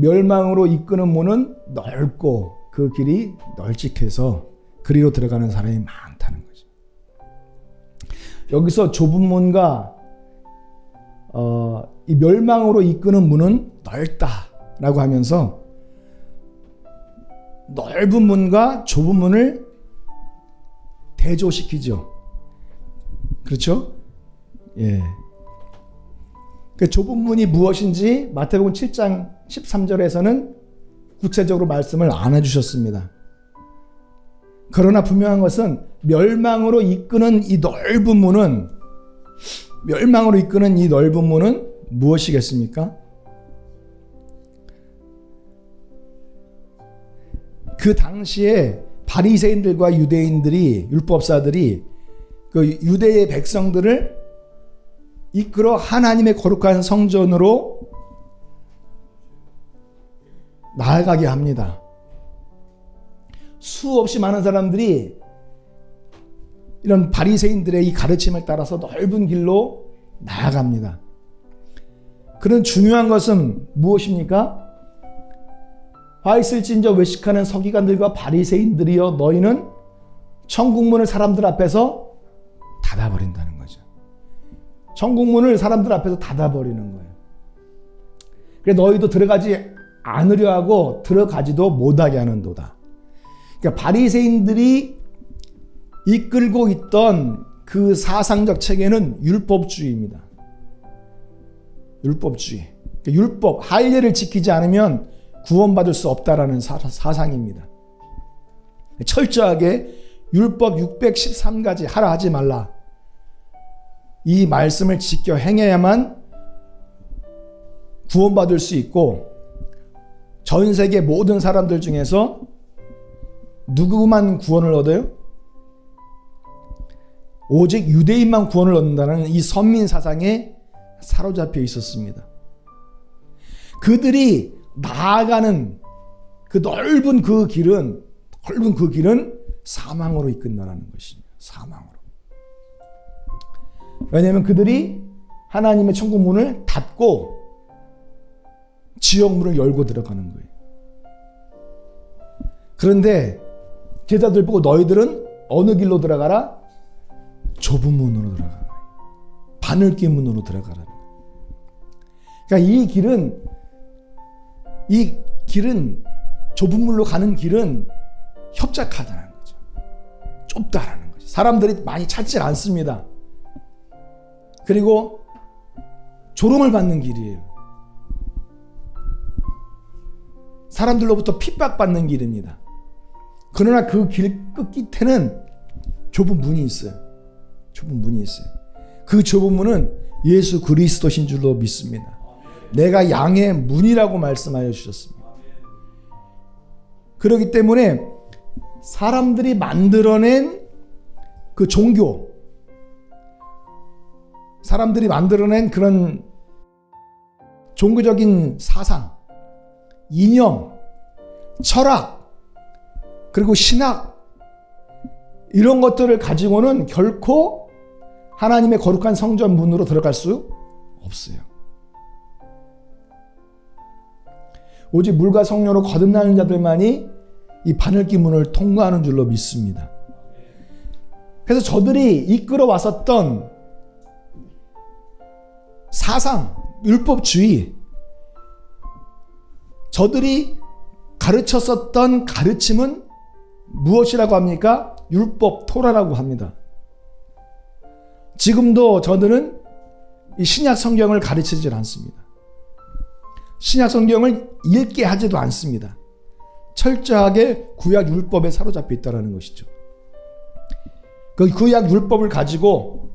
멸망으로 이끄는 문은 넓고 그 길이 널찍해서 그리로 들어가는 사람이 많다는 거죠. 여기서 좁은 문과 이 멸망으로 이끄는 문은 넓다라고 하면서 넓은 문과 좁은 문을 대조시키죠. 그렇죠? 예. 그 좁은 문이 무엇인지 마태복음 7장 13절에서는 구체적으로 말씀을 안 해주셨습니다. 그러나 분명한 것은 멸망으로 이끄는 이 넓은 문은 무엇이겠습니까? 그 당시에 바리새인들과 유대인들이, 율법사들이 그 유대의 백성들을 이끌어 하나님의 거룩한 성전으로 나아가게 합니다. 수없이 많은 사람들이 이런 바리새인들의 이 가르침을 따라서 넓은 길로 나아갑니다. 그런 중요한 것은 무엇입니까? 와 있을진저 외식하는 서기관들과 바리새인들이여 너희는 천국문을 사람들 앞에서 닫아버린다는 거죠. 천국문을 사람들 앞에서 닫아버리는 거예요. 그래 너희도 들어가지 않으려 하고 들어가지도 못하게 하는도다. 그러니까 바리새인들이 이끌고 있던 그 사상적 체계는 율법주의입니다. 율법주의. 그러니까 율법, 할례를 지키지 않으면 구원받을 수 없다라는 사상입니다. 철저하게 율법 613가지 하라 하지 말라. 이 말씀을 지켜 행해야만 구원받을 수 있고 전 세계 모든 사람들 중에서 누구만 구원을 얻어요? 오직 유대인만 구원을 얻는다는 이 선민 사상에 사로잡혀 있었습니다. 그들이 나아가는 그 넓은 그 길은 사망으로 이끈다는 것입니다. 사망으로. 왜냐하면 그들이 하나님의 천국 문을 닫고 지옥 문을 열고 들어가는 거예요. 그런데 제자들 보고 너희들은 어느 길로 들어가라? 좁은 문으로 들어가라. 바늘길 문으로 들어가라. 그러니까 이 길은 좁은 문으로 가는 길은 협착하다는 거죠. 좁다라는 거죠. 사람들이 많이 찾지 않습니다. 그리고 조롱을 받는 길이에요. 사람들로부터 핍박받는 길입니다. 그러나 그 길 끝에는 좁은 문이 있어요. 좁은 문이 있어요. 그 좁은 문은 예수 그리스도신 줄로 믿습니다. 내가 양의 문이라고 말씀하여 주셨습니다. 그렇기 때문에 사람들이 만들어낸 그 종교, 사람들이 만들어낸 그런 종교적인 사상, 이념, 철학, 그리고 신학, 이런 것들을 가지고는 결코 하나님의 거룩한 성전 문으로 들어갈 수 없어요. 오직 물과 성령으로 거듭나는 자들만이 이 바늘길 문을 통과하는 줄로 믿습니다. 그래서 저들이 이끌어 왔었던 사상, 율법주의, 저들이 가르쳤었던 가르침은 무엇이라고 합니까? 율법, 토라라고 합니다. 지금도 저들은 이 신약 성경을 가르치질 않습니다. 신약 성경을 읽게 하지도 않습니다. 철저하게 구약 율법에 사로잡혀 있다는 것이죠. 그 구약 율법을 가지고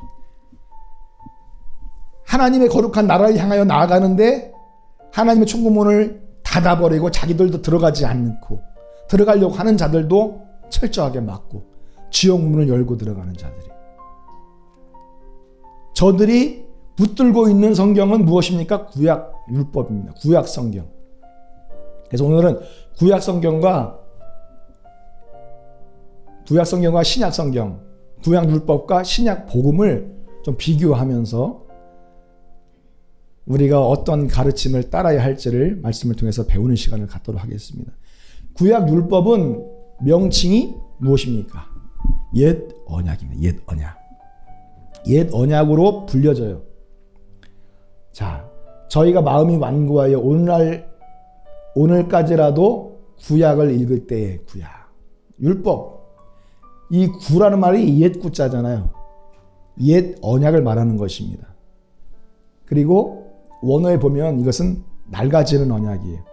하나님의 거룩한 나라를 향하여 나아가는데 하나님의 천국문을 닫아버리고 자기들도 들어가지 않고 들어가려고 하는 자들도 철저하게 막고 지옥문을 열고 들어가는 자들이. 저들이 붙들고 있는 성경은 무엇입니까? 구약 율법입니다. 구약 성경. 그래서 오늘은 구약 성경과 신약 성경, 구약 율법과 신약 복음을 좀 비교하면서 우리가 어떤 가르침을 따라야 할지를 말씀을 통해서 배우는 시간을 갖도록 하겠습니다. 구약 율법은 명칭이 무엇입니까? 옛 언약입니다. 옛 언약. 옛 언약으로 불려져요. 자, 저희가 마음이 완고하여 오늘까지라도 구약을 읽을 때의 구약, 율법. 이 구라는 말이 옛 구자잖아요. 옛 언약을 말하는 것입니다. 그리고 원어에 보면 이것은 낡아지는 언약이에요.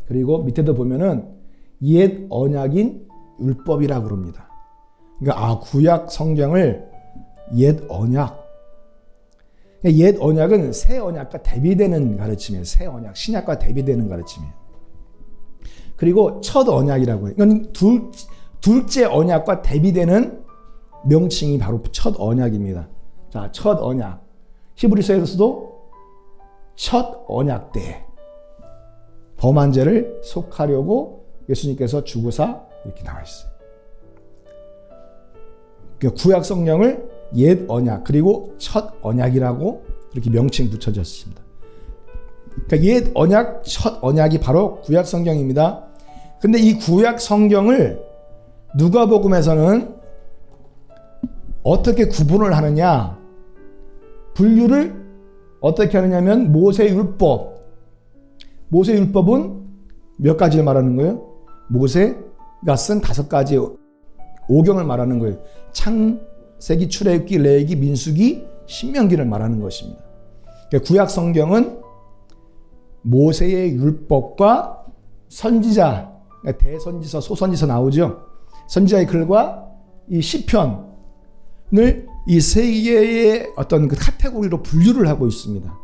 그리고 밑에도 보면은 옛 언약인 율법이라고 그럽니다. 그러니까 구약 성경을 옛 언약. 옛 언약은 새 언약과 대비되는 가르침이에요. 새 언약, 신약과 대비되는 가르침이에요. 그리고 첫 언약이라고 해요. 이건 둘째 언약과 대비되는 명칭이 바로 첫 언약입니다. 자, 첫 언약. 히브리서에서도 첫 언약 때 범한 죄를 속하려고 예수님께서 죽으사 이렇게 나와 있어요. 그러니까 구약 성경을 옛 언약 그리고 첫 언약이라고 이렇게 명칭 붙여졌습니다. 그러니까 옛 언약, 첫 언약이 바로 구약 성경입니다. 근데 이 구약 성경을 누가복음에서는 어떻게 구분을 하느냐? 분류를 어떻게 하느냐면 모세율법. 모세율법은 몇 가지를 말하는 거예요? 모세가 쓴 5가지 오경을 말하는 거예요. 창세기, 출애굽기, 레위기, 민수기, 신명기를 말하는 것입니다. 그러니까 구약 성경은 모세의 율법과 선지자, 그러니까 대선지서, 소선지서 나오죠. 선지자의 글과 이 시편을 이 세 개의 어떤 그 카테고리로 분류를 하고 있습니다.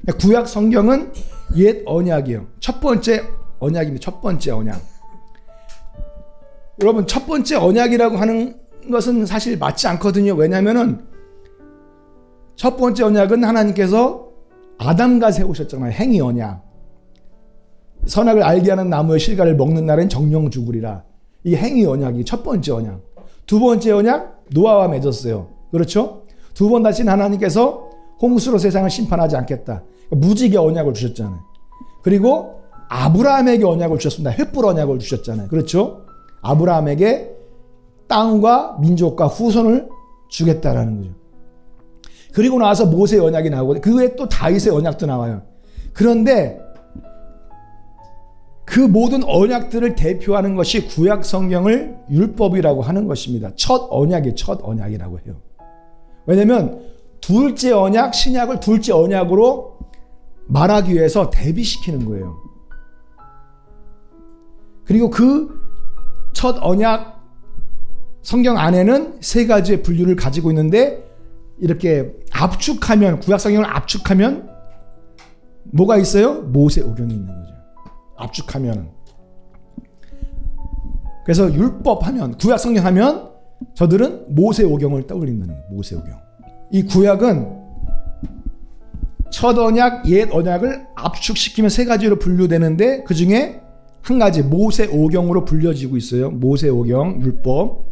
그러니까 구약 성경은 옛 언약이에요. 첫 번째 언약입니다. 첫 번째 언약. 여러분, 첫 번째 언약이라고 하는 것은 사실 맞지 않거든요. 왜냐하면은 첫 번째 언약은 하나님께서 아담과 세우셨잖아요. 행위 언약. 선악을 알게 하는 나무의 실과를 먹는 날엔 정령 죽으리라. 이 행위 언약이 첫 번째 언약. 두 번째 언약, 노아와 맺었어요. 그렇죠? 두 번 다시 하나님께서 홍수로 세상을 심판하지 않겠다. 무지개 언약을 주셨잖아요. 그리고 아브라함에게 언약을 주셨습니다. 횃불 언약을 주셨잖아요. 그렇죠? 아브라함에게 땅과 민족과 후손을 주겠다라는 거죠. 그리고 나서 모세의 언약이 나오고 그 외에 또 다윗의 언약도 나와요. 그런데 그 모든 언약들을 대표하는 것이 구약 성경을 율법이라고 하는 것입니다. 첫 언약이 첫 언약이라고 해요. 왜냐하면 둘째 언약, 신약을 둘째 언약으로 말하기 위해서 대비시키는 거예요. 그리고 그 첫 언약 성경 안에는 세 가지의 분류를 가지고 있는데 이렇게 압축하면, 구약 성경을 압축하면 뭐가 있어요? 모세오경이 있는 거죠. 압축하면은. 그래서 율법 하면, 구약 성경 하면 저들은 모세오경을 떠올린다는 거예요. 모세오경. 이 구약은 첫 언약, 옛 언약을 압축시키면 세 가지로 분류되는데 그 중에 한 가지 모세오경으로 불려지고 있어요. 모세오경, 율법.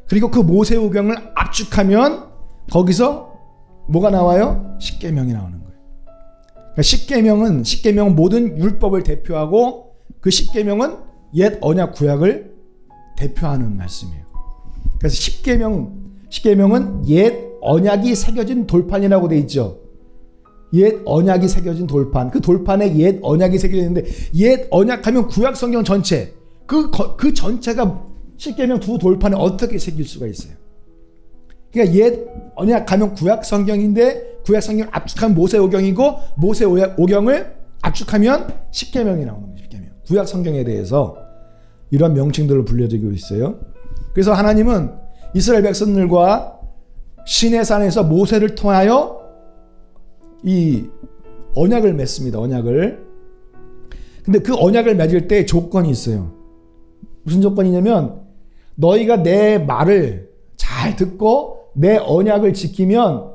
그리고 그 모세오경을 압축하면 거기서 뭐가 나와요? 십계명이 나오는 거예요. 그러니까 십계명은 모든 율법을 대표하고 그 십계명은 옛 언약 구약을 대표하는 말씀이에요. 그래서 십계명은 옛 언약이 새겨진 돌판이라고 돼 있죠. 옛 언약이 새겨진 돌판. 그 돌판에 옛 언약이 새겨져 있는데 옛 언약하면 구약 성경 전체 그 전체가 십계명 두 돌판에 어떻게 새길 수가 있어요? 그러니까 옛 언약하면 구약 성경인데 구약 성경을 압축하면 모세오경이고 모세오경을 압축하면 십계명이 나오는 거예요. 십계명. 구약 성경에 대해서 이런 명칭들로 불려지고 있어요. 그래서 하나님은 이스라엘 백성들과 시내산에서 모세를 통하여 이 언약을 맺습니다. 언약을. 근데 그 언약을 맺을 때 조건이 있어요. 무슨 조건이냐면 너희가 내 말을 잘 듣고 내 언약을 지키면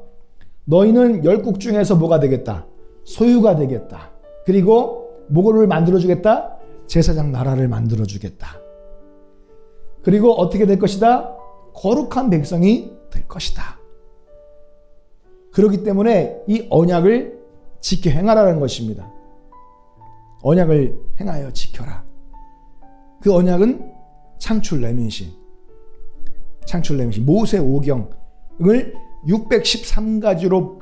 너희는 열국 중에서 뭐가 되겠다? 소유가 되겠다. 그리고 뭐를 만들어주겠다? 제사장 나라를 만들어주겠다. 그리고 어떻게 될 것이다? 거룩한 백성이 될 것이다. 그렇기 때문에 이 언약을 지켜 행하라는 것입니다. 언약을 행하여 지켜라. 그 언약은 창출 레멘신 모세 오경을 613가지로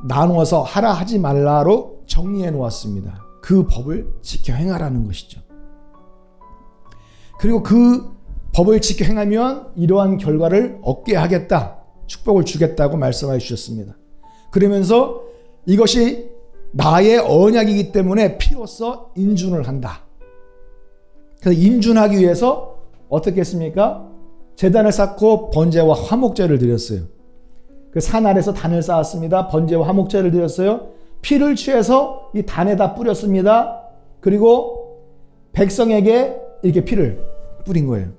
나누어서 하라 하지 말라로 정리해 놓았습니다. 그 법을 지켜 행하라는 것이죠. 그리고 그 법을 지켜 행하면 이러한 결과를 얻게 하겠다, 축복을 주겠다고 말씀해 주셨습니다. 그러면서 이것이 나의 언약이기 때문에 피로써 인준을 한다. 그래서 인준하기 위해서 어떻게 했습니까? 제단을 쌓고 번제와 화목제를 드렸어요. 그 산 아래서 단을 쌓았습니다. 번제와 화목제를 드렸어요. 피를 취해서 이 단에다 뿌렸습니다. 그리고 백성에게 이렇게 피를 뿌린 거예요.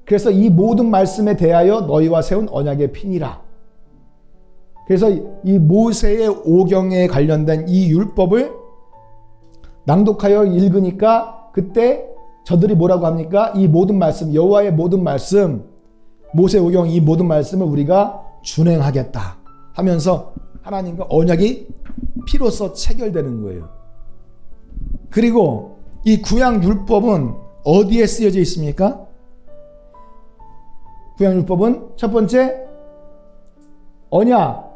그래서 이 모든 말씀에 대하여 너희와 세운 언약의 피니라. 그래서 이 모세의 오경에 관련된 이 율법을 낭독하여 읽으니까 그때 저들이 뭐라고 합니까? 이 모든 말씀, 여호와의 모든 말씀, 모세 오경 이 모든 말씀을 우리가 준행하겠다 하면서 하나님과 언약이 피로써 체결되는 거예요. 그리고 이 구약 율법은 어디에 쓰여져 있습니까? 구약 율법은 첫 번째 언약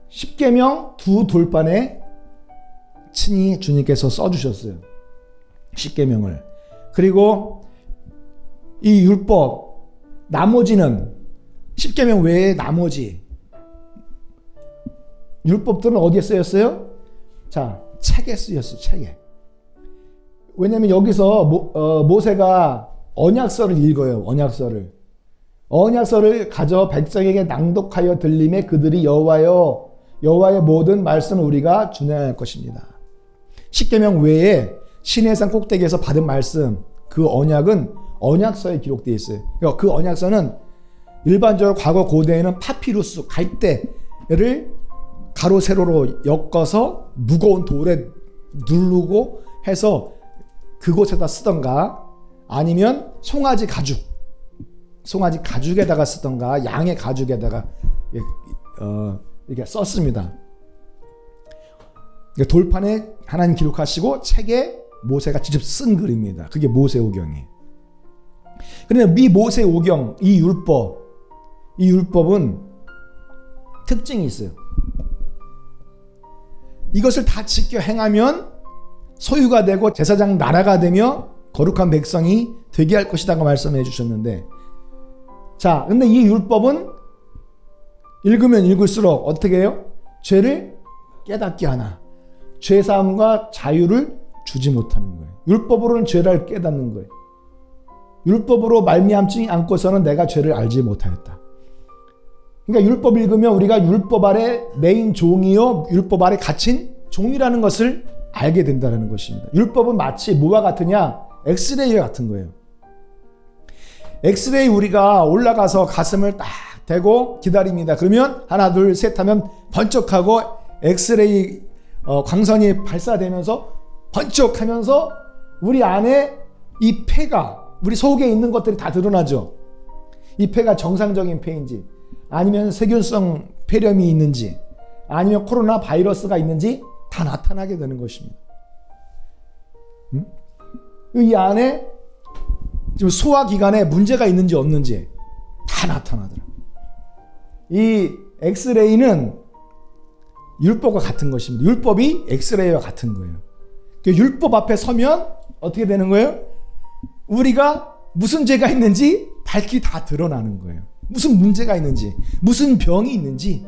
10계명 두 돌판에 친히 주님께서 써주셨어요. 10계명을. 그리고 이 율법 나머지는 10계명 외에 나머지 율법들은 어디에 쓰였어요? 자, 책에 쓰였어. 책에. 왜냐하면 여기서 모세가 언약서를 읽어요. 언약서를 가져 백성에게 낭독하여 들림에 그들이 여호와의 모든 말씀을 우리가 준행할 것입니다. 10계명 외에 시내산 꼭대기에서 받은 말씀, 그 언약은 언약서에 기록되어 있어요. 그러니까 그 언약서는 일반적으로 과거 고대에는 파피루스, 갈대를 가로 세로로 엮어서 무거운 돌에 누르고 해서 그곳에다 쓰던가, 아니면 송아지 가죽에다가 쓰던가, 양의 가죽에다가 이렇게 썼습니다. 돌판에 하나님 기록하시고 책에 모세가 직접 쓴 글입니다. 그게 모세 오경이에요. 그런데 이 모세 오경, 이 율법은 특징이 있어요. 이것을 다 지켜 행하면 소유가 되고 제사장 나라가 되며 거룩한 백성이 되게 할 것이라고 말씀해 주셨는데, 자, 근데 이 율법은 읽으면 읽을수록 어떻게 해요? 죄를 깨닫게 하나, 죄사함과 자유를 주지 못하는 거예요. 율법으로는 죄를 깨닫는 거예요. 율법으로 말미암지 않고서는 내가 죄를 알지 못하였다. 그러니까 율법 읽으면 우리가 율법 아래 메인 종이요, 율법 아래 갇힌 종이라는 것을 알게 된다는 것입니다. 율법은 마치 뭐와 같으냐? 엑스레이와 같은 거예요. 엑스레이 우리가 올라가서 가슴을 딱 대고 기다립니다. 그러면 하나 둘 셋 하면 번쩍하고 엑스레이 광선이 발사되면서 번쩍하면서 우리 안에 이 폐가, 우리 속에 있는 것들이 다 드러나죠. 이 폐가 정상적인 폐인지, 아니면 세균성 폐렴이 있는지, 아니면 코로나 바이러스가 있는지 다 나타나게 되는 것입니다. 이 안에 지금 소화기관에 문제가 있는지 없는지 다 나타나더라고요. 이 엑스레이는 율법과 같은 것입니다. 율법이 엑스레이와 같은 거예요. 율법 앞에 서면 어떻게 되는 거예요? 우리가 무슨 죄가 있는지 밝히 다 드러나는 거예요. 무슨 문제가 있는지, 무슨 병이 있는지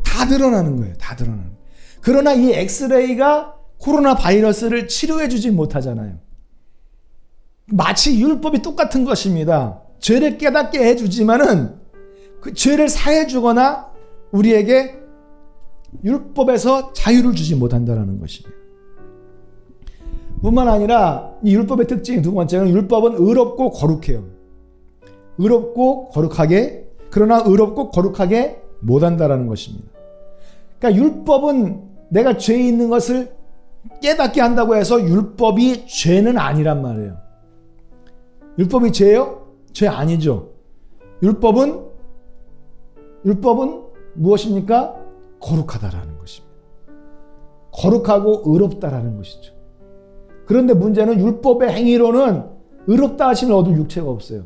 다 드러나는 거예요. 다 드러나는 거예요. 그러나 이 엑스레이가 코로나 바이러스를 치료해 주지 못하잖아요. 마치 율법이 똑같은 것입니다. 죄를 깨닫게 해주지만은 그 죄를 사해 주거나 우리에게 율법에서 자유를 주지 못한다는 것입니다. 뿐만 아니라 이 율법의 특징 두 번째는, 율법은 의롭고 거룩해요. 의롭고 거룩하게, 그러나 의롭고 거룩하게 못한다는 것입니다. 그러니까 율법은 내가 죄 있는 것을 깨닫게 한다고 해서 율법이 죄는 아니란 말이에요. 율법이 죄예요? 죄 아니죠. 율법은 무엇입니까? 거룩하다라는 것입니다. 거룩하고 의롭다라는 것이죠. 그런데 문제는 율법의 행위로는 의롭다 하심을 얻을 육체가 없어요.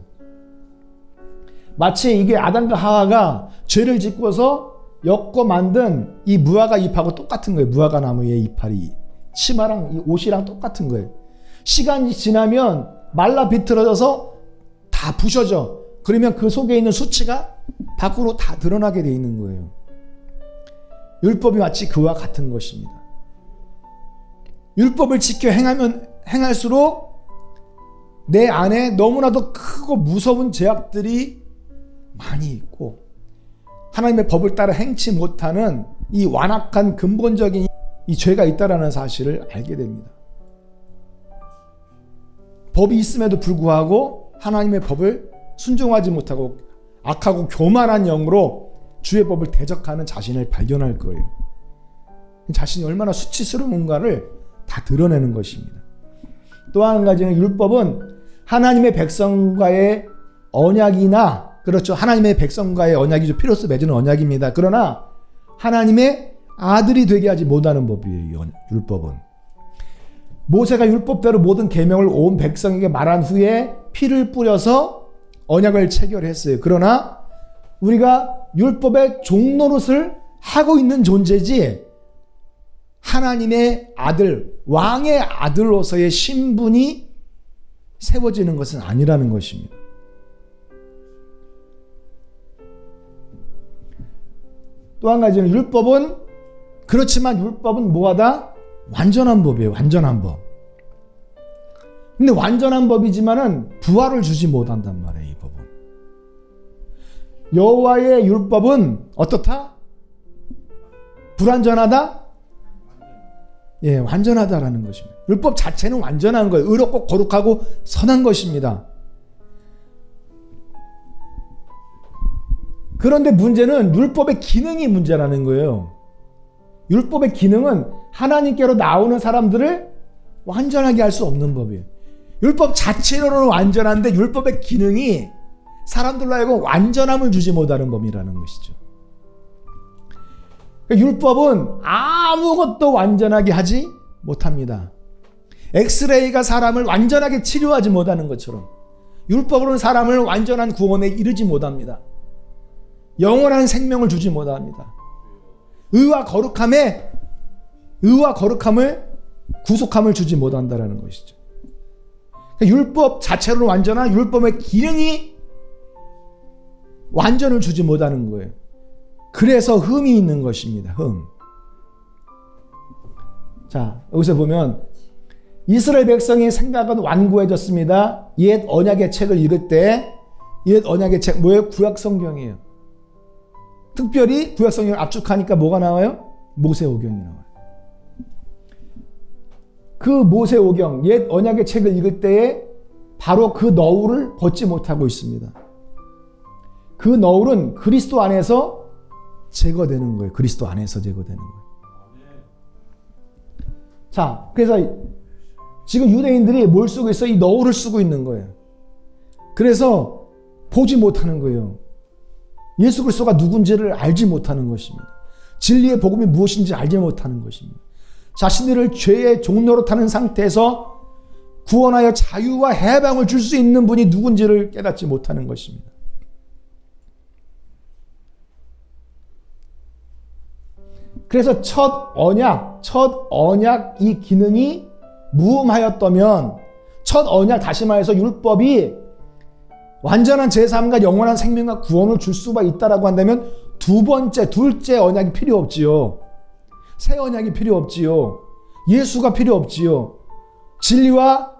마치 이게 아담과 하와가 죄를 짓고서 엮어 만든 이 무화과 잎하고 똑같은 거예요. 무화과 나무의 이파리, 치마랑 이 옷이랑 똑같은 거예요. 시간이 지나면 말라 비틀어져서 다 부셔져. 그러면 그 속에 있는 수치가 밖으로 다 드러나게 돼 있는 거예요. 율법이 마치 그와 같은 것입니다. 율법을 지켜 행할수록 내 안에 너무나도 크고 무서운 죄악들이 많이 있고 하나님의 법을 따라 행치 못하는 이 완악한 근본적인 이 죄가 있다라는 사실을 알게 됩니다. 법이 있음에도 불구하고 하나님의 법을 순종하지 못하고 악하고 교만한 영으로 주의 법을 대적하는 자신을 발견할 거예요. 자신이 얼마나 수치스러운가를 다 드러내는 것입니다. 또 한 가지는 율법은 하나님의 백성과의 언약이나, 그렇죠, 하나님의 백성과의 언약이죠. 피로써 맺은 언약입니다. 그러나 하나님의 아들이 되게 하지 못하는 법이에요. 율법은 모세가 율법대로 모든 계명을 온 백성에게 말한 후에 피를 뿌려서 언약을 체결했어요. 그러나 우리가 율법의 종노릇을 하고 있는 존재지 하나님의 아들, 왕의 아들로서의 신분이 세워지는 것은 아니라는 것입니다. 또 한 가지는 율법은, 그렇지만 율법은 뭐하다? 완전한 법이에요. 완전한 법. 근데 완전한 법이지만은 부활을 주지 못한단 말이에요. 이 법은. 여호와의 율법은 어떻다? 불완전하다? 예, 완전하다라는 것입니다. 율법 자체는 완전한 거예요. 의롭고 거룩하고 선한 것입니다. 그런데 문제는 율법의 기능이 문제라는 거예요. 율법의 기능은 하나님께로 나오는 사람들을 완전하게 할 수 없는 법이에요. 율법 자체로는 완전한데 율법의 기능이 사람들로 하여금 완전함을 주지 못하는 법이라는 것이죠. 율법은 아무것도 완전하게 하지 못합니다. 엑스레이가 사람을 완전하게 치료하지 못하는 것처럼 율법으로는 사람을 완전한 구원에 이르지 못합니다. 영원한 생명을 주지 못합니다. 의와 거룩함을 구속함을 주지 못한다라는 것이죠. 율법 자체로는 완전한 율법의 기능이 완전을 주지 못하는 거예요. 그래서 흠이 있는 것입니다. 흠. 자, 여기서 보면 이스라엘 백성의 생각은 완고해졌습니다. 옛 언약의 책을 읽을 때 옛 언약의 책 뭐예요? 구약 성경이에요. 특별히 구약 성경을 압축하니까 뭐가 나와요? 모세오경이 나와요. 그 모세오경 옛 언약의 책을 읽을 때에 바로 그 너울을 벗지 못하고 있습니다. 그 너울은 그리스도 안에서 제거되는 거예요. 그리스도 안에서 제거되는 거예요. 자, 그래서 지금 유대인들이 뭘 쓰고 있어? 이 너울을 쓰고 있는 거예요. 그래서 보지 못하는 거예요. 예수 그리스도가 누군지를 알지 못하는 것입니다. 진리의 복음이 무엇인지 알지 못하는 것입니다. 자신들을 죄의 종로로 타는 상태에서 구원하여 자유와 해방을 줄 수 있는 분이 누군지를 깨닫지 못하는 것입니다. 그래서 첫 언약 이 기능이 무음하였다면, 첫 언약, 다시 말해서 율법이 완전한 제3과 영원한 생명과 구원을 줄 수가 있다라고 한다면 둘째 언약이 필요 없지요. 새 언약이 필요 없지요. 예수가 필요 없지요. 진리와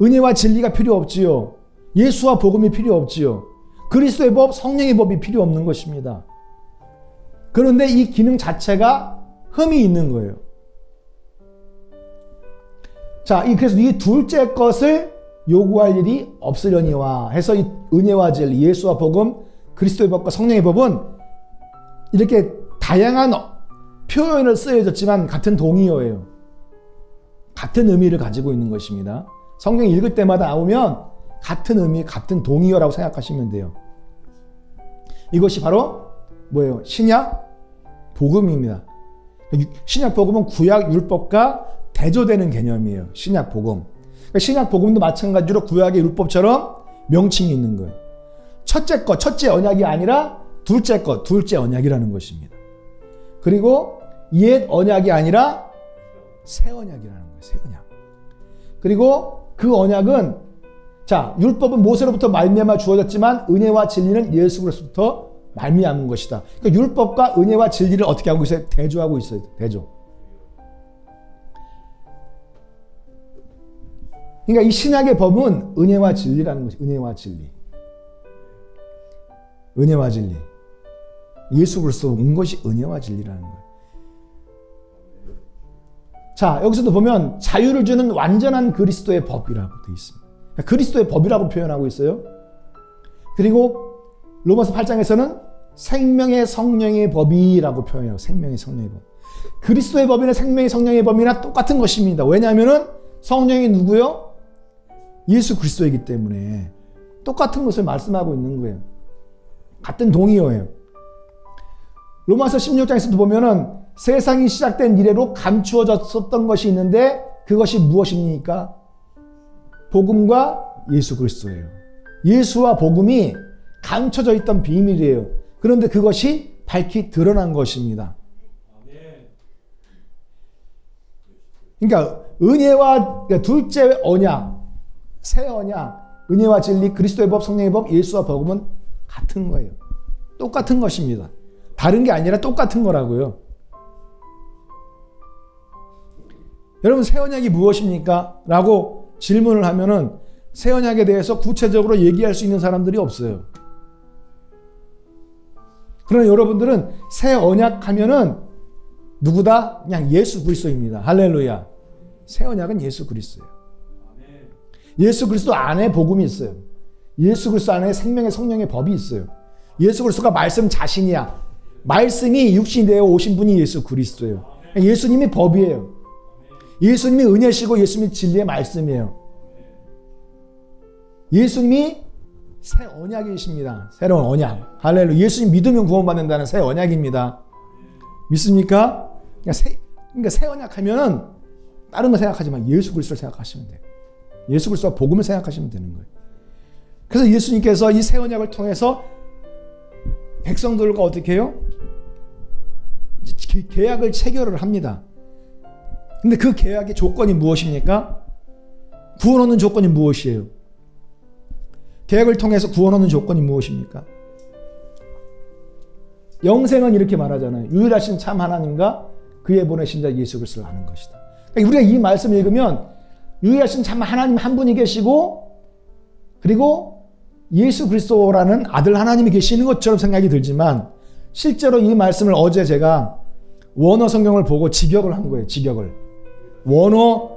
은혜와 진리가 필요 없지요. 예수와 복음이 필요 없지요. 그리스도의 법, 성령의 법이 필요 없는 것입니다. 그런데 이 기능 자체가 흠이 있는 거예요. 자, 그래서 이 둘째 것을 요구할 일이 없으려니와 해서 이 은혜와 진리, 예수와 복음, 그리스도의 법과 성령의 법은 이렇게 다양한 표현을 쓰여졌지만 같은 동의어예요. 같은 의미를 가지고 있는 것입니다. 성경 읽을 때마다 나오면 같은 의미, 같은 동의어라고 생각하시면 돼요. 이것이 바로 뭐예요? 신약, 복음입니다. 신약 복음은 구약 율법과 대조되는 개념이에요. 신약 복음. 그러니까 신약 복음도 마찬가지로 구약의 율법처럼 명칭이 있는 거예요. 첫째 것, 첫째 언약이 아니라 둘째 것, 둘째 언약이라는 것입니다. 그리고 옛 언약이 아니라 새 언약이라는 거예요. 새 언약. 그리고 그 언약은 자, 율법은 모세로부터 말미암아 주어졌지만 은혜와 진리는 예수 그리스도부터 말미암은 것이다. 그러니까 율법과 은혜와 진리를 어떻게 하고 있어요? 대조하고 있어요. 대조. 그러니까 이 신약의 법은 은혜와 진리라는 것이 은혜와 진리. 은혜와 진리. 예수 그리스도 온 것이 은혜와 진리라는 거예요. 자, 여기서도 보면 자유를 주는 완전한 그리스도의 법이라고 되어 있습니다. 그러니까 그리스도의 법이라고 표현하고 있어요. 그리고 로마서 8장에서는 생명의 성령의 법이라고 표현해요. 생명의 성령의 법. 그리스도의 법이나 생명의 성령의 법이나 똑같은 것입니다. 왜냐하면 성령이 누구요? 예수 그리스도이기 때문에 똑같은 것을 말씀하고 있는 거예요. 같은 동의어예요. 로마서 16장에서도 보면은 세상이 시작된 이래로 감추어졌었던 것이 있는데 그것이 무엇입니까? 복음과 예수 그리스도예요. 예수와 복음이 감춰져 있던 비밀이에요. 그런데 그것이 밝히 드러난 것입니다. 그러니까 은혜와 그러니까 둘째 언약, 새 언약, 은혜와 진리, 그리스도의 법, 성령의 법, 예수와 복음은 같은 거예요. 똑같은 것입니다. 다른 게 아니라 똑같은 거라고요. 여러분 새 언약이 무엇입니까? 라고 질문을 하면은 새 언약에 대해서 구체적으로 얘기할 수 있는 사람들이 없어요. 그러나 여러분들은 새 언약 하면은 누구다? 그냥 예수 그리스도입니다. 할렐루야. 새 언약은 예수 그리스도예요. 예수 그리스도 안에 복음이 있어요. 예수 그리스도 안에 생명의 성령의 법이 있어요. 예수 그리스도가 말씀 자신이야. 말씀이 육신이 되어 오신 분이 예수 그리스도예요. 예수님이 법이에요. 예수님이 은혜시고 예수님이 진리의 말씀이에요. 예수님이 새 언약이십니다. 새로운 언약. 할렐루야. 예수님 믿으면 구원받는다는 새 언약입니다. 믿습니까? 그러니까 새 언약 하면은 다른 거 생각하지 마. 예수 그리스도를 생각하시면 돼요. 예수 그리스도와 복음을 생각하시면 되는 거예요. 그래서 예수님께서 이 새 언약을 통해서 백성들과 어떻게 해요? 계약을 체결을 합니다. 근데 그 계약의 조건이 무엇입니까? 구원 얻는 조건이 무엇이에요? 계약을 통해서 구원 얻는 조건이 무엇입니까? 영생은 이렇게 말하잖아요. 유일하신 참 하나님과 그의 보내신 자 예수 그리스도를 아는 것이다. 그러니까 우리가 이 말씀을 읽으면 유일하신 참 하나님 한 분이 계시고 그리고 예수 그리스도라는 아들 하나님이 계시는 것처럼 생각이 들지만 실제로 이 말씀을 어제 제가 원어 성경을 보고 직역을 한 거예요. 직역을. 원어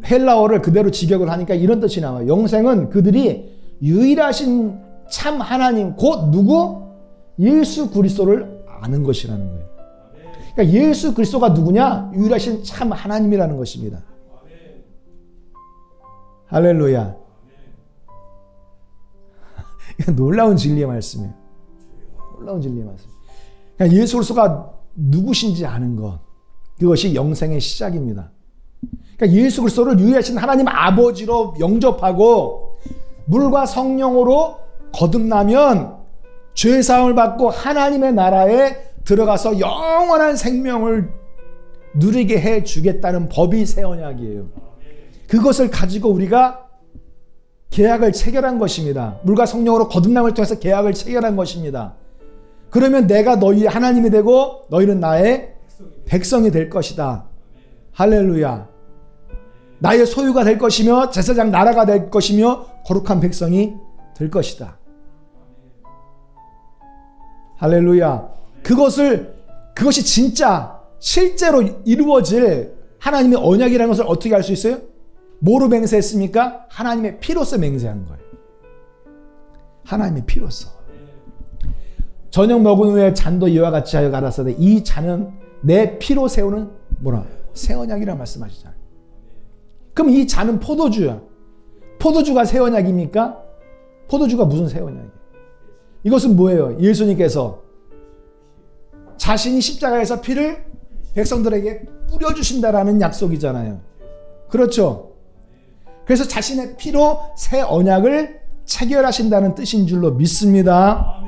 헬라어를 그대로 직역을 하니까 이런 뜻이 나와요. 영생은 그들이 유일하신 참 하나님 곧 누구? 예수 그리스도를 아는 것이라는 거예요. 그러니까 예수 그리스도가 누구냐? 유일하신 참 하나님이라는 것입니다. 할렐루야. 이건 놀라운 진리의 말씀이에요. 놀라운 진리의 말씀. 그러니까 예수 그리스도가 누구신지 아는 것. 그것이 영생의 시작입니다. 그러니까 예수 그리스도를 유일하신 하나님 아버지로 영접하고 물과 성령으로 거듭나면 죄사함을 받고 하나님의 나라에 들어가서 영원한 생명을 누리게 해주겠다는 법이 새 언약이에요. 그것을 가지고 우리가 계약을 체결한 것입니다. 물과 성령으로 거듭남을 통해서 계약을 체결한 것입니다. 그러면 내가 너희 하나님이 되고 너희는 나의 백성이 될 것이다. 할렐루야. 나의 소유가 될 것이며 제사장 나라가 될 것이며 거룩한 백성이 될 것이다. 할렐루야. 그것이 진짜 실제로 이루어질 하나님의 언약이라는 것을 어떻게 알 수 있어요? 뭐로 맹세했습니까? 하나님의 피로서 맹세한 거예요. 하나님의 피로서. 저녁 먹은 후에 잔도 이와 같이 하여 가라사대 이 잔은 내 피로 세우는 뭐라? 새 언약이라 말씀하시잖아요. 그럼 이 잔은 포도주야. 포도주가 새 언약입니까? 포도주가 무슨 새 언약이에요? 이것은 뭐예요? 예수님께서 자신이 십자가에서 피를 백성들에게 뿌려주신다라는 약속이잖아요. 그렇죠? 그래서 자신의 피로 새 언약을 체결하신다는 뜻인 줄로 믿습니다.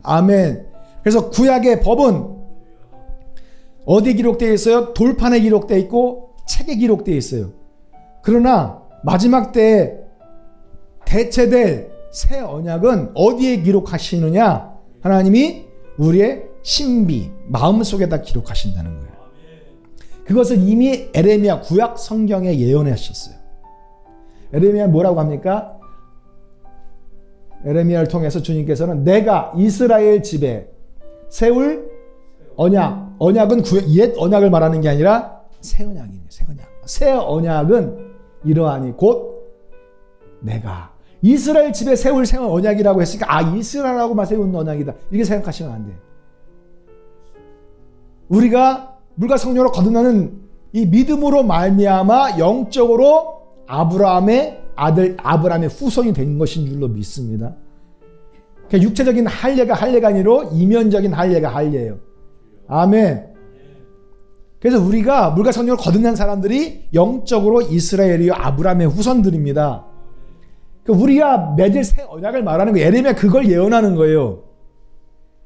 아멘. 그래서 구약의 법은 어디에 기록되어 있어요? 돌판에 기록되어 있고 책에 기록되어 있어요. 그러나 마지막 때에 대체될 새 언약은 어디에 기록하시느냐? 하나님이 우리의 신비, 마음속에다 기록하신다는 거예요. 그것을 이미 에레미야 구약 성경에 예언하셨어요. 에레미야 뭐라고 합니까? 에레미야를 통해서 주님께서는 내가 이스라엘 집에 세울 언약은 옛 언약을 말하는 게 아니라 새 언약이에요. 새 언약. 새 언약은 이러하니 곧 내가 이스라엘 집에 세울 새 언약이라고 했으니까 이스라엘하고만 세운 언약이다. 이렇게 생각하시면 안 돼요. 우리가 물과 성령으로 거듭나는 이 믿음으로 말미암아 영적으로 아브라함의 아들, 아브라함의 후손이 된 것인 줄로 믿습니다. 그러니까 육체적인 할례가 할례가 아니라 이면적인 할례가 할례예요. 아멘. 그래서 우리가 물과 성령으로 거듭난 사람들이 영적으로 이스라엘이요 아브라함의 후손들입니다. 그러니까 우리가 맺을 새 언약을 말하는 거예요. 예레미야 그걸 예언하는 거예요.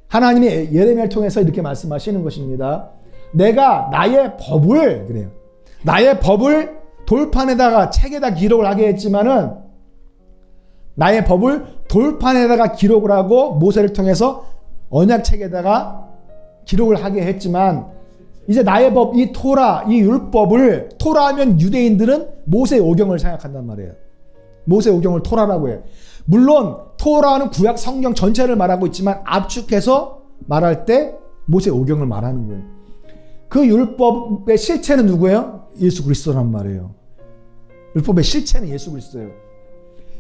하나님이 예레미야를 통해서 이렇게 말씀하시는 것입니다. 내가 나의 법을 그래요. 나의 법을 돌판에다가 책에다 기록을 하게 했지만은 나의 법을 돌판에다가 기록을 하고 모세를 통해서 언약책에다가 기록을 하게 했지만 이제 나의 법, 이 토라, 이 율법을 토라하면 유대인들은 모세 오경을 생각한단 말이에요. 모세 오경을 토라라고 해요. 물론 토라는 구약 성경 전체를 말하고 있지만 압축해서 말할 때 모세 오경을 말하는 거예요. 그 율법의 실체는 누구예요? 예수 그리스도란 말이에요. 율법의 실체는 예수 그리스도예요.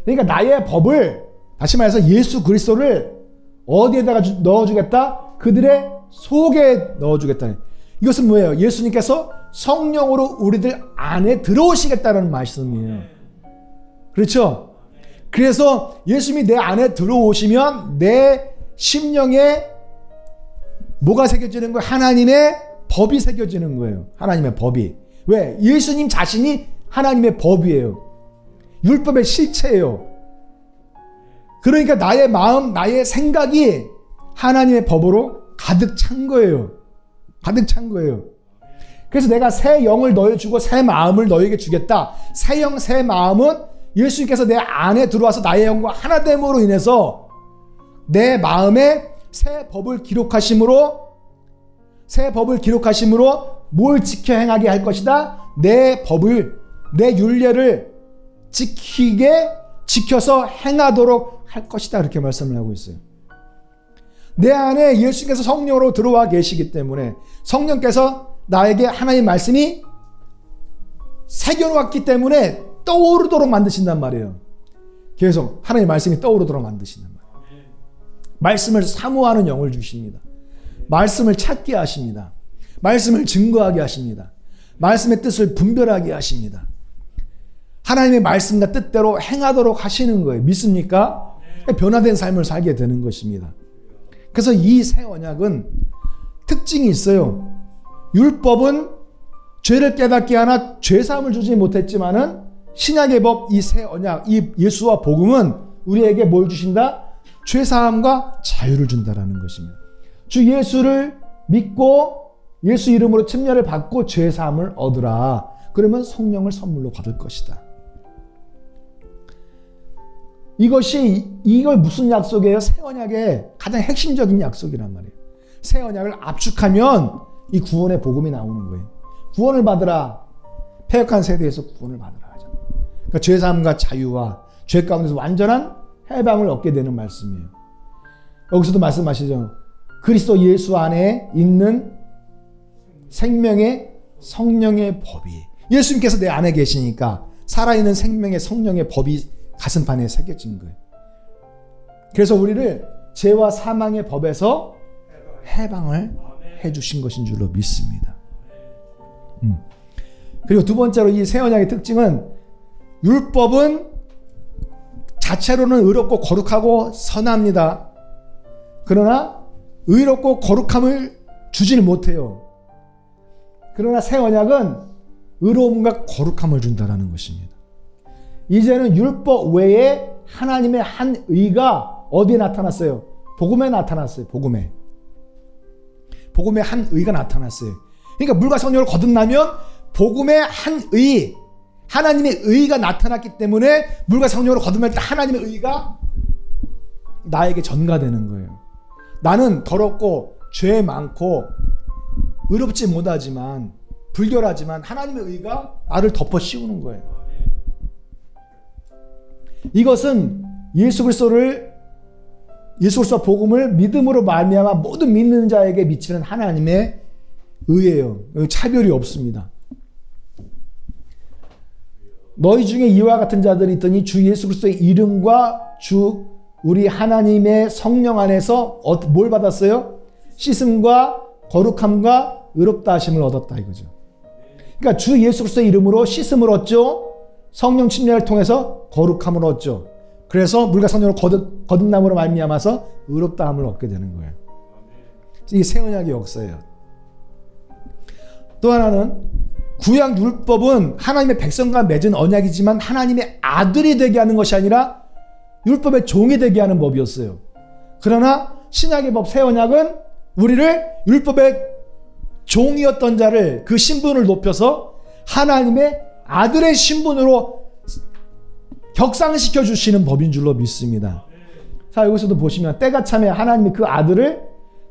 그러니까 나의 법을 다시 말해서 예수 그리스도를 어디에다가 넣어주겠다? 그들의 속에 넣어주겠다. 이것은 뭐예요? 예수님께서 성령으로 우리들 안에 들어오시겠다는 말씀이에요. 그렇죠? 그래서 예수님이 내 안에 들어오시면 내 심령에 뭐가 새겨지는 거예요? 하나님의 법이 새겨지는 거예요. 하나님의 법이. 왜? 예수님 자신이 하나님의 법이에요. 율법의 실체예요. 그러니까 나의 마음, 나의 생각이 하나님의 법으로 가득 찬 거예요. 가득 찬 거예요. 그래서 내가 새 영을 너에게 주고 새 마음을 너에게 주겠다. 새 영, 새 마음은 예수님께서 내 안에 들어와서 나의 영과 하나됨으로 인해서 내 마음에 새 법을 기록하심으로 뭘 지켜 행하게 할 것이다. 내 법을, 내 율례를 지켜서 행하도록 할 것이다. 그렇게 말씀을 하고 있어요. 내 안에 예수님께서 성령으로 들어와 계시기 때문에 성령께서 나에게 하나님의 말씀이 새겨놓았기 때문에 떠오르도록 만드신단 말이에요. 계속 하나님의 말씀이 떠오르도록 만드신단 말이에요. 말씀을 사모하는 영을 주십니다. 말씀을 찾게 하십니다. 말씀을 증거하게 하십니다. 말씀의 뜻을 분별하게 하십니다. 하나님의 말씀과 뜻대로 행하도록 하시는 거예요. 믿습니까? 변화된 삶을 살게 되는 것입니다. 그래서 이 새 언약은 특징이 있어요. 율법은 죄를 깨닫게 하나 죄사함을 주지 못했지만은 신약의 법, 이 새 언약, 이 예수와 복음은 우리에게 뭘 주신다? 죄사함과 자유를 준다라는 것입니다. 주 예수를 믿고 예수 이름으로 침례를 받고 죄사함을 얻으라. 그러면 성령을 선물로 받을 것이다. 이걸 무슨 약속이에요? 새 언약의 가장 핵심적인 약속이란 말이에요. 새 언약을 압축하면 이 구원의 복음이 나오는 거예요. 구원을 받으라. 패역한 세대에서 구원을 받으라 하죠. 그러니까 죄사함과 자유와 죄 가운데서 완전한 해방을 얻게 되는 말씀이에요. 여기서도 말씀하시죠. 그리스도 예수 안에 있는 생명의 성령의 법이, 예수님께서 내 안에 계시니까 살아있는 생명의 성령의 법이 가슴판에 새겨진 거예요. 그래서 우리를 죄와 사망의 법에서 해방을 해주신 것인 줄로 믿습니다. 그리고 두 번째로 이 새 언약의 특징은 율법은 자체로는 의롭고 거룩하고 선합니다. 그러나 의롭고 거룩함을 주지를 못해요. 그러나 새 언약은 의로움과 거룩함을 준다는 것입니다. 이제는 율법 외에 하나님의 한 의가 어디에 나타났어요? 복음에 나타났어요. 복음에 한 의가 나타났어요. 그러니까 물과 성령을 거듭나면 복음의 한 의, 하나님의 의가 나타났기 때문에 물과 성령으로 거듭날 때 하나님의 의가 나에게 전가되는 거예요. 나는 더럽고 죄 많고 의롭지 못하지만 불결하지만 하나님의 의가 나를 덮어 씌우는 거예요. 이것은 예수 그리스도 복음을 믿음으로 말미암아 모든 믿는 자에게 미치는 하나님의 의예요. 차별이 없습니다. 너희 중에 이와 같은 자들이 있더니 주 예수 그리스도의 이름과 주 우리 하나님의 성령 안에서 뭘 받았어요? 씻음과 거룩함과 의롭다 하심을 얻었다 이거죠. 그러니까 주 예수 그리스도의 이름으로 씻음을 얻죠. 성령 침례를 통해서 거룩함을 얻죠. 그래서 물과 성령으로 거듭남으로 말미암아서 의롭다함을 얻게 되는 거예요. 이게 새 언약의 역사예요. 또 하나는 구약 율법은 하나님의 백성과 맺은 언약이지만 하나님의 아들이 되게 하는 것이 아니라 율법의 종이 되게 하는 법이었어요. 그러나 신약의 법 새 언약은 우리를 율법의 종이었던 자를 그 신분을 높여서 하나님의 아들의 신분으로 격상시켜 주시는 법인 줄로 믿습니다. 자, 여기서도 보시면 때가 참에 하나님이 그 아들을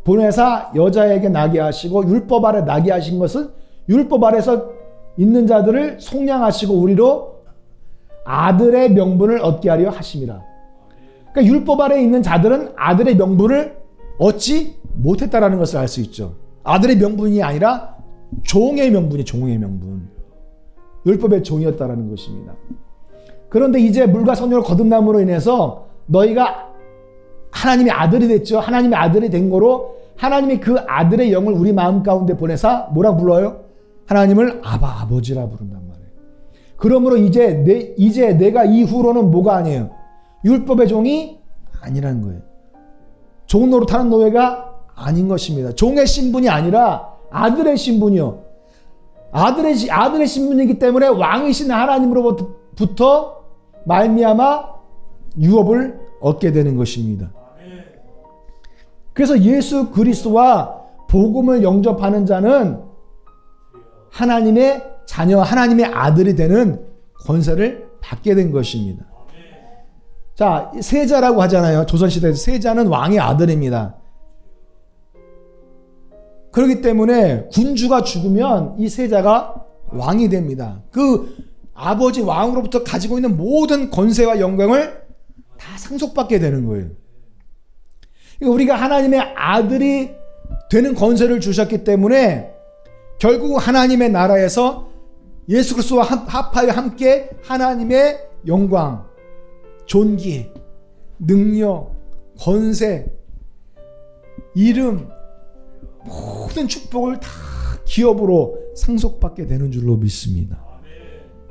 보내사 여자에게 나게 하시고 율법 아래 나게 하신 것은 율법 아래서 있는 자들을 속량하시고 우리로 아들의 명분을 얻게 하려 하심이라. 그러니까 율법 아래에 있는 자들은 아들의 명분을 얻지 못했다라는 것을 알 수 있죠. 아들의 명분이 아니라 종의 명분이 종의 명분. 율법의 종이었다라는 것입니다. 그런데 이제 물과 성령을 거듭남으로 인해서 너희가 하나님의 아들이 됐죠. 하나님의 아들이 된 거로 하나님이 그 아들의 영을 우리 마음 가운데 보내사 뭐라 불러요? 하나님을 아바 아버지라 부른단 말이에요. 그러므로 이제 내가 이후로는 뭐가 아니에요? 율법의 종이 아니라는 거예요. 종 노릇하는 노예가 아닌 것입니다. 종의 신분이 아니라 아들의 신분이요. 아들의 신분이기 때문에 왕이신 하나님으로부터 말미암아 유업을 얻게 되는 것입니다. 그래서 예수 그리스도와 복음을 영접하는 자는 하나님의 자녀, 하나님의 아들이 되는 권세를 받게 된 것입니다. 자, 세자라고 하잖아요. 조선시대에서 세자는 왕의 아들입니다. 그렇기 때문에 군주가 죽으면 이 세자가 왕이 됩니다. 그 아버지 왕으로부터 가지고 있는 모든 권세와 영광을 다 상속받게 되는 거예요. 그러니까 우리가 하나님의 아들이 되는 권세를 주셨기 때문에 결국 하나님의 나라에서 예수 그리스도와 합하여 함께 하나님의 영광, 존귀, 능력, 권세, 이름, 모든 축복을 다 기업으로 상속받게 되는 줄로 믿습니다.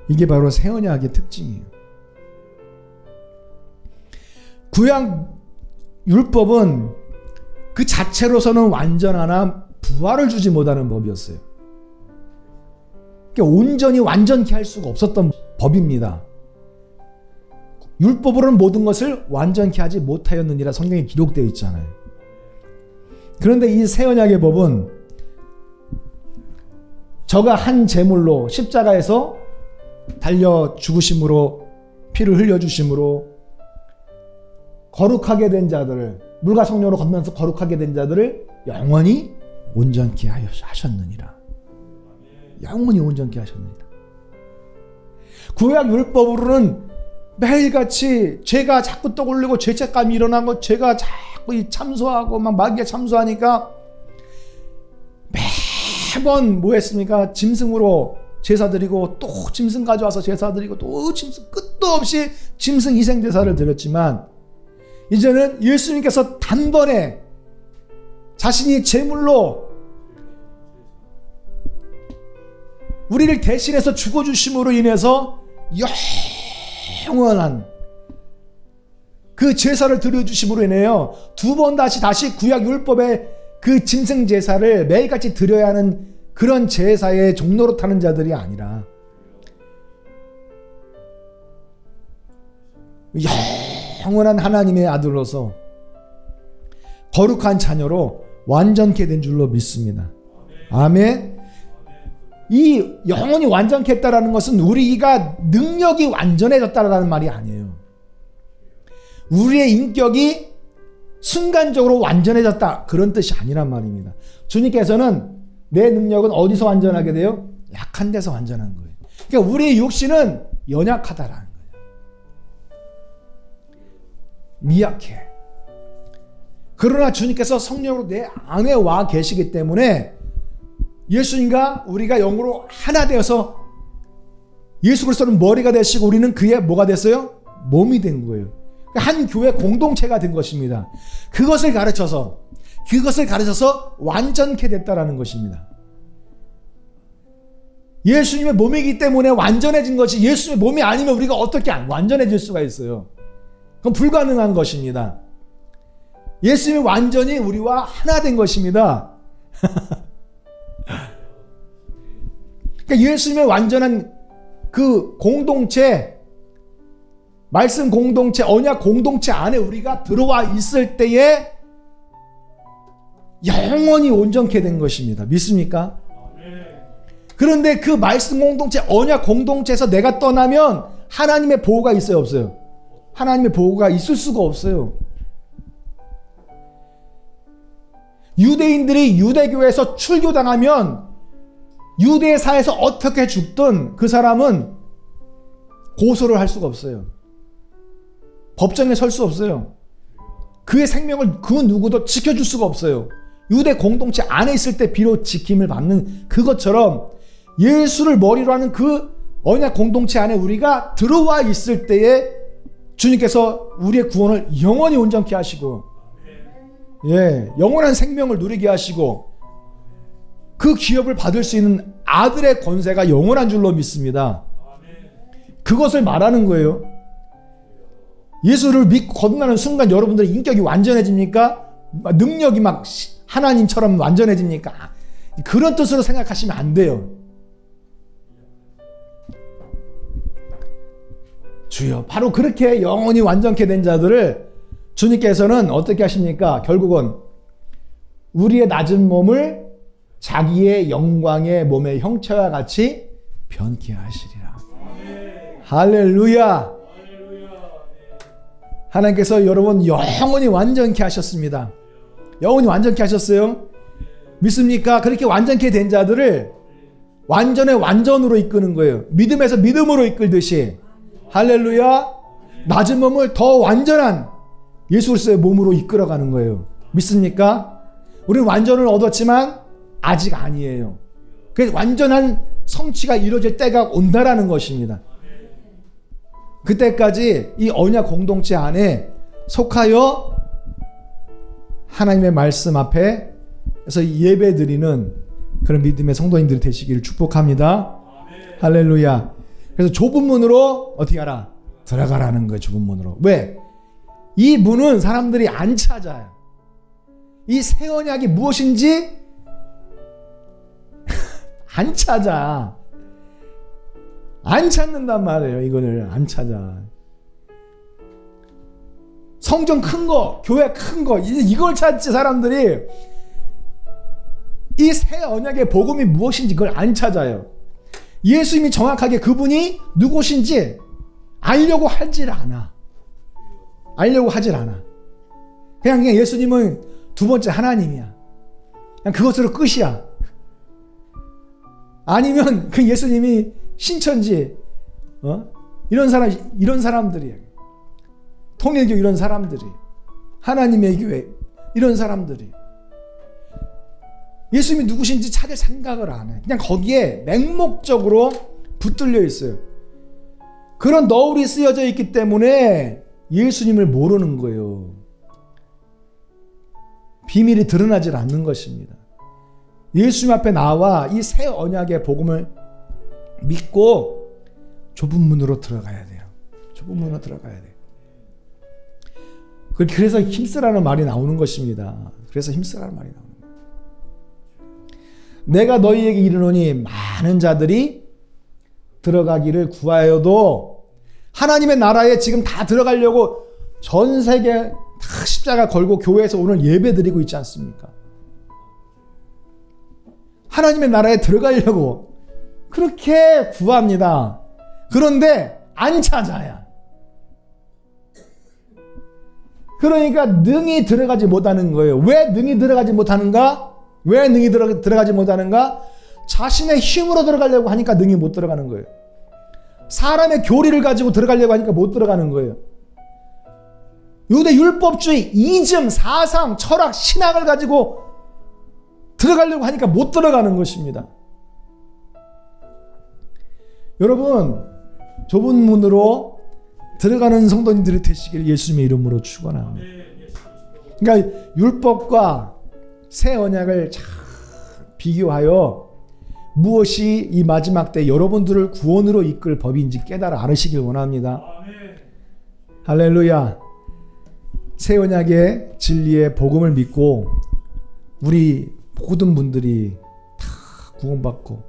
이게 바로 새 언약의 특징이에요. 구약 율법은 그 자체로서는 완전하나 부활을 주지 못하는 법이었어요. 그러니까 온전히 완전케 할 수가 없었던 법입니다. 율법으로는 모든 것을 완전케 하지 못하였느니라 성경에 기록되어 있잖아요. 그런데 이 새 언약의 법은 저가 한 제물로 십자가에서 달려 죽으심으로 피를 흘려주심으로 거룩하게 된 자들을 물과 성령으로 걷면서 거룩하게 된 자들을 영원히 온전케 하셨느니라. 영원히 온전케 하셨느니라. 구약 율법으로는 매일같이 죄가 자꾸 떠올리고 죄책감이 일어나고 죄가 자꾸 참소하고 막 마귀가 참소하니까 매번 뭐 했습니까? 짐승으로 제사 드리고 또 짐승 가져와서 제사 드리고 또 짐승 끝도 없이 짐승 희생 제사를 드렸지만 이제는 예수님께서 단번에 자신이 제물로 우리를 대신해서 죽어주심으로 인해서 영원한 그 제사를 드려주심으로 인해요 두 번 다시 구약 율법의 그 짐승 제사를 매일같이 드려야 하는 그런 제사의 종로로 타는 자들이 아니라 영원한 하나님의 아들로서 거룩한 자녀로 완전케 된 줄로 믿습니다. 아멘. 이 영혼이 완전케 했다라는 것은 우리가 능력이 완전해졌다라는 말이 아니에요. 우리의 인격이 순간적으로 완전해졌다, 그런 뜻이 아니란 말입니다. 주님께서는 내 능력은 어디서 완전하게 돼요? 약한 데서 완전한 거예요. 그러니까 우리의 육신은 연약하다라는 거예요. 미약해. 그러나 주님께서 성령으로 내 안에 와 계시기 때문에 예수님과 우리가 영으로 하나 되어서 예수 그리스도는 머리가 되시고 우리는 그의 뭐가 됐어요? 몸이 된 거예요. 한 교회 공동체가 된 것입니다. 그것을 가르쳐서 완전케 됐다라는 것입니다. 예수님의 몸이기 때문에 완전해진 것이, 예수님의 몸이 아니면 우리가 어떻게 완전해질 수가 있어요? 그건 불가능한 것입니다. 예수님이 완전히 우리와 하나 된 것입니다. 그러니까 예수님의 완전한 그 공동체, 말씀 공동체, 언약 공동체 안에 우리가 들어와 있을 때에 영원히 온전케 된 것입니다. 믿습니까? 그런데 그 말씀 공동체, 언약 공동체에서 내가 떠나면 하나님의 보호가 있어요, 없어요? 하나님의 보호가 있을 수가 없어요. 유대인들이 유대교에서 출교당하면 유대사에서 어떻게 죽든 그 사람은 고소를 할 수가 없어요. 법정에 설 수 없어요. 그의 생명을 그 누구도 지켜줄 수가 없어요. 유대 공동체 안에 있을 때 비록 지킴을 받는 그것처럼 예수를 머리로 하는 그 언약 공동체 안에 우리가 들어와 있을 때에 주님께서 우리의 구원을 영원히 온전케 하시고, 영원한 생명을 누리게 하시고, 그 기업을 받을 수 있는 아들의 권세가 영원한 줄로 믿습니다. 그것을 말하는 거예요. 예수를 믿고 거듭나는 순간 여러분들의 인격이 완전해집니까? 능력이 막 하나님처럼 완전해집니까? 그런 뜻으로 생각하시면 안 돼요. 주여, 바로 그렇게 영원히 완전케 된 자들을 주님께서는 어떻게 하십니까? 결국은 우리의 낮은 몸을 자기의 영광의 몸의 형체와 같이 변케 하시리라. 할렐루야. 하나님께서 여러분 영원히 완전케 하셨습니다. 영원히 완전케 하셨어요. 믿습니까? 그렇게 완전케 된 자들을 완전의 완전으로 이끄는 거예요. 믿음에서 믿음으로 이끌듯이. 할렐루야. 낮은 몸을 더 완전한 예수 그리스도의 몸으로 이끌어가는 거예요. 믿습니까? 우리는 완전을 얻었지만 아직 아니에요. 그래서 완전한 성취가 이루어질 때가 온다라는 것입니다. 그때까지 이 언약 공동체 안에 속하여 하나님의 말씀 앞에 그래서 예배 드리는 그런 믿음의 성도님들이 되시기를 축복합니다. 할렐루야. 그래서 좁은 문으로 어떻게 하라? 들어가라는 거예요. 좁은 문으로. 왜? 이 문은 사람들이 안 찾아요. 이 새 언약이 무엇인지 안 찾아. 안 찾는단 말이에요. 이거를 안 찾아. 성전 큰 거, 교회 큰 거, 이걸 찾지 사람들이. 이 새 언약의 복음이 무엇인지 그걸 안 찾아요. 예수님이 정확하게 그분이 누구신지 알려고 하질 않아. 알려고 하질 않아. 그냥 예수님은 두 번째 하나님이야. 그냥 그것으로 끝이야. 아니면 그 예수님이 신천지, 이런 사람들이에요. 통일교 이런 사람들이, 하나님의 교회 이런 사람들이 예수님이 누구신지 찾을 생각을 안 해. 그냥 거기에 맹목적으로 붙들려 있어요. 그런 너울이 쓰여져 있기 때문에 예수님을 모르는 거예요. 비밀이 드러나질 않는 것입니다. 예수님 앞에 나와 이 새 언약의 복음을 믿고 좁은 문으로 들어가야 돼요. 좁은 문으로 들어가야 돼요. 그래서 힘쓰라는 말이 나오는 것입니다. 그래서 힘쓰라는 말이 나오는 거예요. 내가 너희에게 이르노니 많은 자들이 들어가기를 구하여도 하나님의 나라에 지금 다 들어가려고 전 세계 다 십자가 걸고 교회에서 오늘 예배 드리고 있지 않습니까? 하나님의 나라에 들어가려고 그렇게 구합니다. 그런데 안 찾아요. 그러니까 능히 들어가지 못하는 거예요. 왜 능히 들어가지 못하는가? 왜 능히 들어가지 못하는가? 자신의 힘으로 들어가려고 하니까 능히 못 들어가는 거예요. 사람의 교리를 가지고 들어가려고 하니까 못 들어가는 거예요. 유대 율법주의, 이즘, 사상, 철학, 신학을 가지고 들어가려고 하니까 못 들어가는 것입니다. 여러분, 좁은 문으로 들어가는 성도님들이 되시길 예수님의 이름으로 축원합니다. 그러니까 율법과 새 언약을 잘 비교하여 무엇이 이 마지막 때 여러분들을 구원으로 이끌 법인지 깨달아 알으시길 원합니다. 할렐루야. 새 언약의 진리의 복음을 믿고 우리 모든 분들이 다 구원받고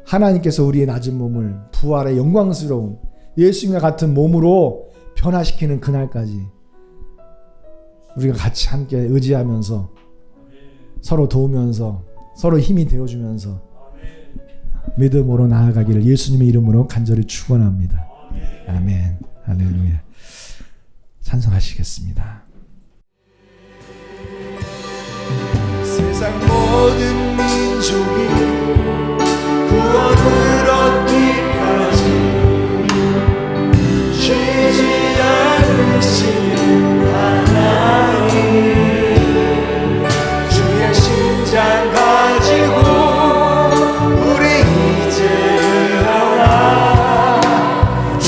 하나님께서 우리의 낮은 몸을 부활의 영광스러운 예수님과 같은 몸으로 변화시키는 그날까지 우리가 같이 함께 의지하면서 서로 도우면서 서로 힘이 되어주면서 믿음으로 나아가기를 예수님의 이름으로 간절히 축원합니다. 아멘. 할렐루야. 찬송하시겠습니다. 세상 모든 민족이 구원을 얻기까지 쉬지 않으시는 하나님, 주의 심장 가지고 우리 이제 일어나 주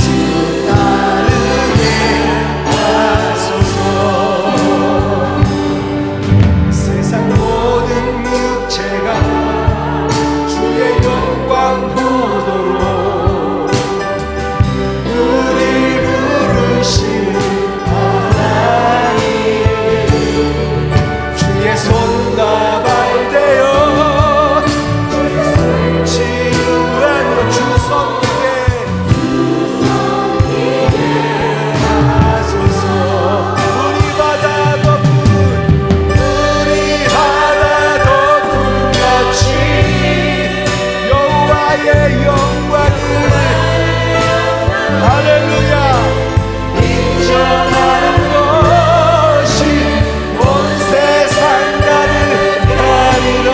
따르게 하소서. 세상 모든 육체가 주의 영광 보도록 우리 부르시는 하나님, 주의 손과 발 되어 치유하여 주 섬기게 하소서. 우리 바다 덮은 우리 바다 덮은 같이 여호와의 영광을 할렐루야 인정하는 것이 온 세상 가득하리라.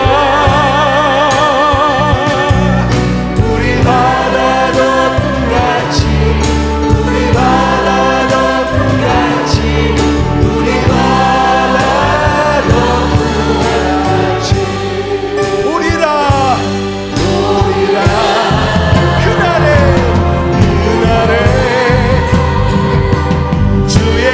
우리 바다 덮은 같이 우리 바다 덮은 같이 우리 바다 덮은 같이 우리라 그날에 주의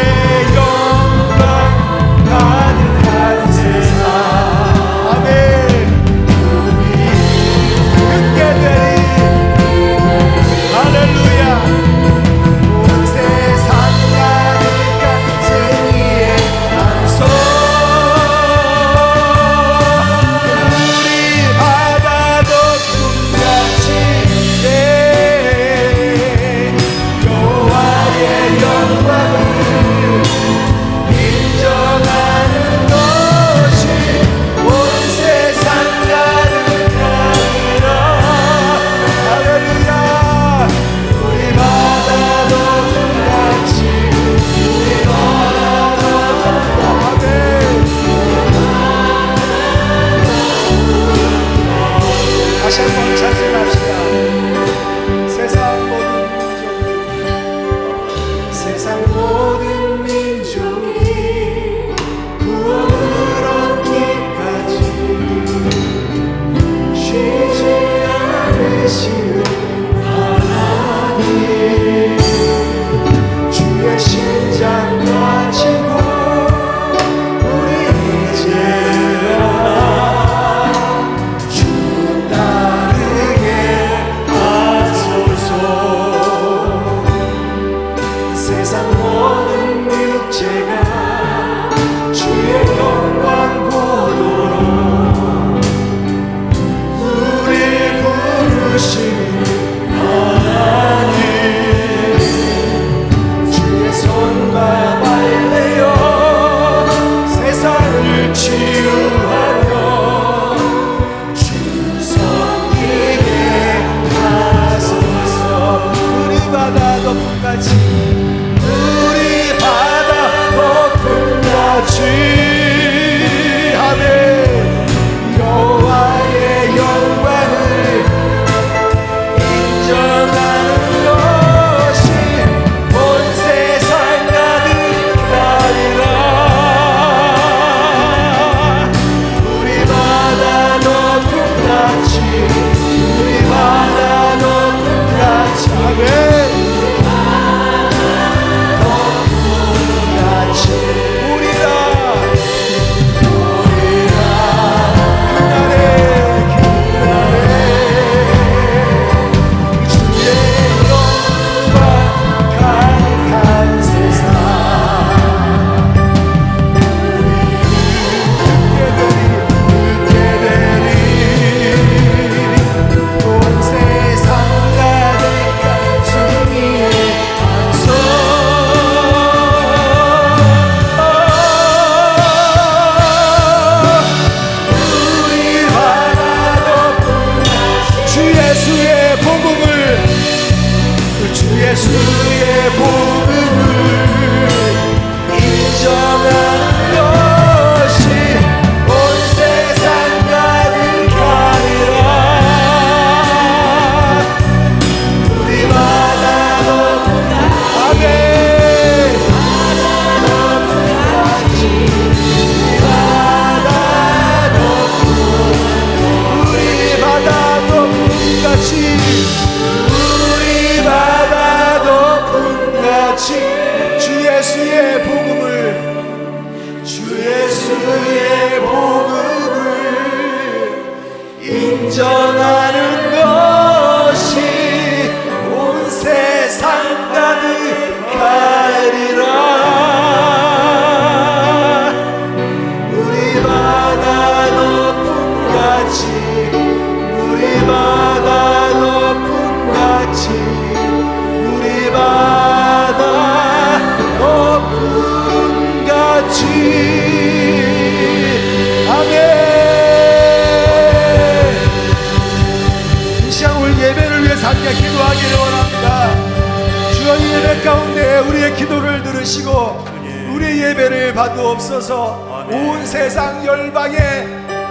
위해 기도하기를 원합니다. 주여 이 예배 가운데 우리의 기도를 들으시고 우리의 예배를 받으옵소서. 온 세상 열방에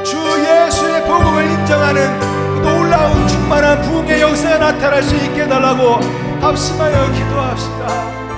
주 예수의 복음을 인정하는 놀라운 충만한 부흥의 역사가 나타날 수 있게 해달라고 합심하여 기도합시다.